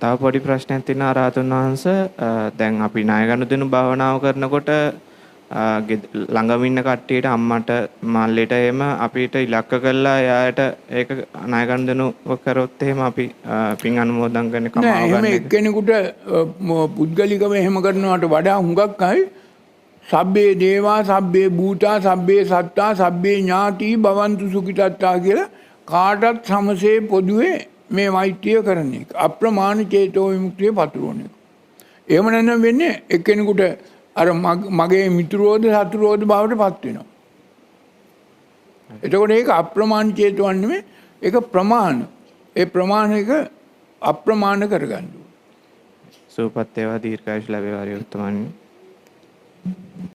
තව පොඩි ප්‍රශ්නයක් තියෙනවා රාතුන් වහන්සේ. දැන් අපි ණය ගනුදෙනු භාවනාව කරනකොට ළඟම ඉන්න කට්ටියට අම්මට මල්ලිට එහෙම අපිට ඉලක්ක කරලා එයාට ඒක ණය ගනුදෙනු කරොත් එහෙම අපි පින් අනුමෝදන් කරන කමාව ගන්න. නෑ එහෙම එක්කෙනෙකුට පුද්ගලිකව එහෙම කරනවට වඩා හුඟක් අය සබ්බේ දේවා සබ්බේ භූතා සබ්බේ සත්තා සබ්බේ ඥාති භවන්තු සුඛිතත්තා කියලා කාටත් සමසේ පොදුවේ මේ මෛත්‍රිය කරන එක. අප්‍රමාණ චේතෝ විමුක්තිය පතුරවන එක. එහෙම නැත්නම් වෙන්නේ එක්කෙනෙකුට අර මගේ මිතුරෝද සතුරෝද බවට පත් වෙනවා. එතකොට ඒක අප්‍රමාණ චේතෝන් නෙමෙයි ඒක ප්‍රමාණ. ඒ ප්‍රමාණයක අප්‍රමාණ කරගන්න ඕනේ. සූපත් වේවා දීර්ඝායුෂ ලැබේවා උත්තමයන්.